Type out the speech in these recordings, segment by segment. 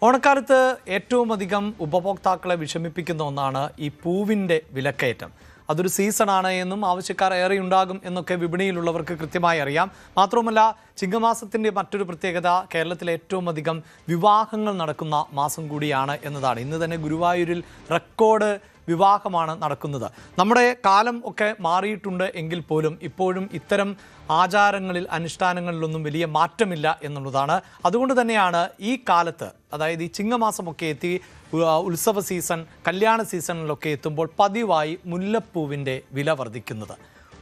ഓണക്കാലത്ത് ഏറ്റവും അധികം ഉപഭോക്താക്കളെ വിഷമിപ്പിക്കുന്ന ഒന്നാണ് ഈ പൂവിൻ്റെ വിലക്കയറ്റം. അതൊരു സീസണാണ് എന്നും ആവശ്യക്കാർ ഏറെ ഉണ്ടാകും എന്നൊക്കെ വിപണിയിലുള്ളവർക്ക് കൃത്യമായി അറിയാം. മാത്രവുമല്ല, ചിങ്ങമാസത്തിൻ്റെ മറ്റൊരു പ്രത്യേകത കേരളത്തിലെ ഏറ്റവും അധികം വിവാഹങ്ങൾ നടക്കുന്ന മാസം കൂടിയാണ് എന്നതാണ്. ഇന്ന് തന്നെ ഗുരുവായൂരിൽ റെക്കോർഡ് വിവാഹമാണ് നടക്കുന്നത്. നമ്മുടെ കാലം ഒക്കെ മാറിയിട്ടുണ്ട് എങ്കിൽ പോലും ഇപ്പോഴും ഇത്തരം ആചാരങ്ങളിൽ അനുഷ്ഠാനങ്ങളിലൊന്നും വലിയ മാറ്റമില്ല എന്നുള്ളതാണ്. അതുകൊണ്ട് തന്നെയാണ് ഈ കാലത്ത്, അതായത് ഈ ചിങ്ങമാസമൊക്കെ എത്തി ഉത്സവ സീസൺ, കല്യാണ സീസണിലൊക്കെ എത്തുമ്പോൾ പതിവായി മുല്ലപ്പൂവിൻ്റെ വില വർദ്ധിക്കുന്നത്.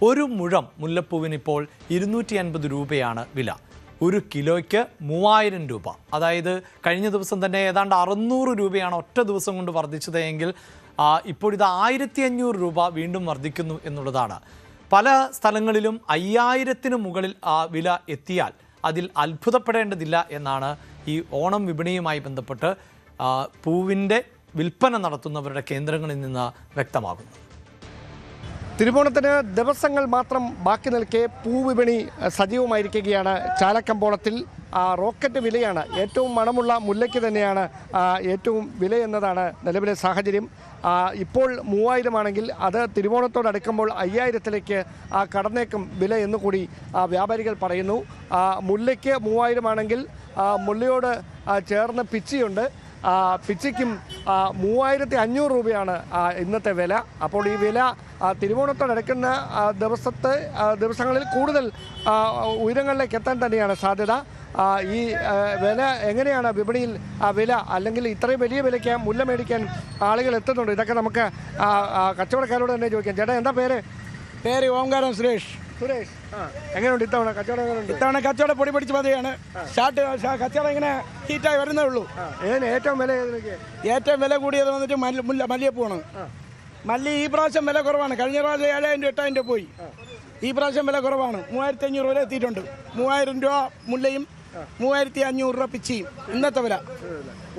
ഒരു മുഴം മുല്ലപ്പൂവിന് ഇപ്പോൾ 250 രൂപയാണ് വില. ഒരു കിലോയ്ക്ക് 3000 രൂപ. അതായത് കഴിഞ്ഞ ദിവസം തന്നെ ഏതാണ്ട് 600 രൂപയാണ് ഒറ്റ ദിവസം കൊണ്ട് വർദ്ധിച്ചത് എങ്കിൽ ഇപ്പോൾ ഇത് 1500 രൂപ വീണ്ടും വർദ്ധിക്കുന്നു എന്നുള്ളതാണ്. പല സ്ഥലങ്ങളിലും 5000-ന് മുകളിൽ വില എത്തിയാൽ അതിൽ അത്ഭുതപ്പെടേണ്ടതില്ല എന്നാണ് ഈ ഓണം വിപണിയുമായി ബന്ധപ്പെട്ട് പൂവിൻ്റെ വിൽപ്പന നടത്തുന്നവരുടെ കേന്ദ്രങ്ങളിൽ നിന്ന് വ്യക്തമാകുന്നത്. തിരുവോണത്തിന് ദിവസങ്ങൾ മാത്രം ബാക്കി നിൽക്കെ പൂവിപണി സജീവമായിരിക്കുകയാണ്. ചാലക്കമ്പോളത്തിൽ റോക്കറ്റ് വിലയാണ്. ഏറ്റവും മണമുള്ള മുല്ലയ്ക്ക് തന്നെയാണ് ഏറ്റവും വില എന്നതാണ് നിലവിലെ സാഹചര്യം. ഇപ്പോൾ 3000 ആണെങ്കിൽ അത് തിരുവോണത്തോടടുക്കുമ്പോൾ 5000-ലേക്ക് കടന്നേക്കും വില എന്നുകൂടി വ്യാപാരികൾ പറയുന്നു. മുല്ലയ്ക്ക് 3000 ആണെങ്കിൽ മുല്ലയോട് ചേർന്ന് പിച്ചിയുണ്ട്. പിച്ചിക്കും 3500 രൂപയാണ് ഇന്നത്തെ വില. അപ്പോൾ ഈ വില തിരുവോണത്തോടടുക്കുന്ന ദിവസങ്ങളിൽ കൂടുതൽ ഉയരങ്ങളിലേക്ക് എത്താൻ തന്നെയാണ് സാധ്യത. ഈ വില എങ്ങനെയാണ് വിപണിയിൽ വില, അല്ലെങ്കിൽ ഇത്രയും വലിയ വിലയ്ക്ക് മുല്ല മേടിക്കാൻ ആളുകൾ എത്തുന്നുണ്ട്? ഇതൊക്കെ നമുക്ക് കച്ചവടക്കാരോട് തന്നെ ചോദിക്കാം. ചേട്ടാ, എന്താ പേര്? ഓംകാരം സുരേഷ്. എങ്ങനെയുണ്ട് ഇത്തവണ കച്ചവടം? എങ്ങനെയുണ്ട് ഇത്തവണ കച്ചവടം പൊടി പിടിച്ച് മതിയാണ്. കച്ചവടം ഇങ്ങനെ ഹീറ്റായി വരുന്നേ ഉള്ളൂ. ഏറ്റവും വില കൂടിയത് വന്നിട്ട് മല്ലിയപ്പൂവാണ്. മല്ലി ഈ പ്രാവശ്യം വില കുറവാണ്. കഴിഞ്ഞ പ്രാവശ്യം 7000 8000 പോയി. ഈ പ്രാവശ്യം വില കുറവാണ്. 3500 വരെ എത്തിയിട്ടുണ്ട്. 3000 രൂപ മുല്ലയും 3500 രൂപ പിച്ചിയും ഇന്നത്തെ വില.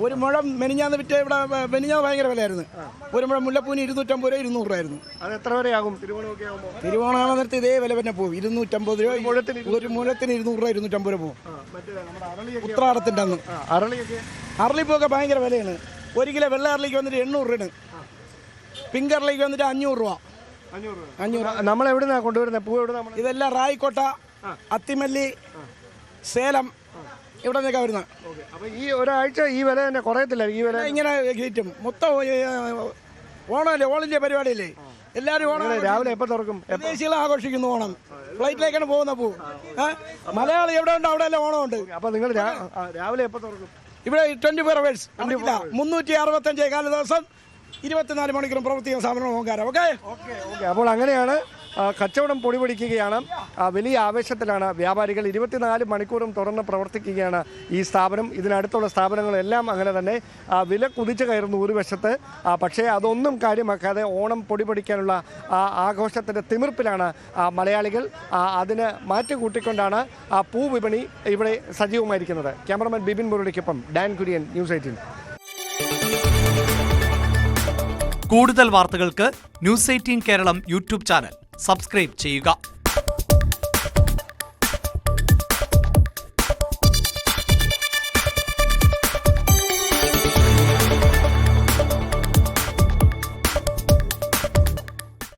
ഒരു മുഴം മെനിഞ്ഞാന്ന് വിറ്റ് ഇവിടെ മെനിഞ്ഞാന്ന് ഭയങ്കര വിലയായിരുന്നു. ഒരു മുഴം മുല്ലപ്പൂവിന് 250 രൂപ 200 രൂപയായിരുന്നു. അത് എത്ര വരെയാകും തിരുവോണം നിർത്തി ഇതേ വില തന്നെ പോകും. 250 രൂപ ഒരു മുഴത്തിന് 200 രൂപ 250 രൂപ പോകും. ഉത്രാടത്തിൻ്റെ അന്ന് അരളിപ്പൂക്കെ ഭയങ്കര വിലയാണ്. 1 കിലോ വെള്ള അരളിക്ക് വന്നിട്ട് 800 രൂപയാണ്. പിങ്ക് അരളിക്ക് വന്നിട്ട് 500 രൂപ. 500. നമ്മൾ എവിടുന്നാണ് കൊണ്ടുവരുന്നത് പൂ? എവിടെ? ഇതെല്ലാം റായിക്കോട്ട, അത്തിമല്ലി, സേലം, ഇവിടെ നിന്നൊക്കെ വരുന്നത്. അപ്പോൾ ഈ ഒരാഴ്ച ഈ വില തന്നെ കുറയത്തില്ല. ഈ വില ഇങ്ങനെ കിട്ടും. മൊത്തം ഓണമല്ലേ, ഓൾ ഇന്ത്യ പരിപാടിയല്ലേ. എല്ലാവരും ഓണം രാവിലെ എപ്പോൾ തുറക്കും? വിദേശികൾ ആഘോഷിക്കുന്നു ഓണം. ഫ്ലൈറ്റിലേക്കാണ് പോകുന്ന പൂ. മലയാളി എവിടെ ഉണ്ട് അവിടെ എല്ലാം ഓണം ഉണ്ട്. അപ്പോൾ നിങ്ങൾ രാവിലെ എപ്പോൾ തുറക്കും? ഇവിടെ 24 hours 365 കാല ദിവസം 24 മണിക്കൂറും പ്രവർത്തിക്കുന്ന സ്ഥാപനം ഓങ്കാരം. ഓക്കെ. അപ്പോൾ അങ്ങനെയാണ് കച്ചവടം പൊടിപിടിക്കുകയാണ്. വലിയ ആവേശത്തിലാണ് വ്യാപാരികൾ. 24 മണിക്കൂറും തുറന്ന് പ്രവർത്തിക്കുകയാണ് ഈ സ്ഥാപനം. ഇതിനടുത്തുള്ള സ്ഥാപനങ്ങളെല്ലാം അങ്ങനെ തന്നെ വില കുതിച്ചു കയറുന്നു ഒരു വശത്ത്. പക്ഷേ അതൊന്നും കാര്യമാക്കാതെ ഓണം പൊടിപിടിക്കാനുള്ള ആഘോഷത്തിൻ്റെ തിമിർപ്പിലാണ് മലയാളികൾ. അതിന് മാറ്റുകൂട്ടിക്കൊണ്ടാണ് പൂവിപണി ഇവിടെ സജീവമായിരിക്കുന്നത്. ക്യാമറമാൻ ബിപിൻ മുരളിക്കൊപ്പം ഡാൻ കുര്യൻ, ന്യൂസ് 18. കൂടുതൽ വാർത്തകൾക്ക് news 18 Keralam YouTube channel subscribe ചെയ്യുക.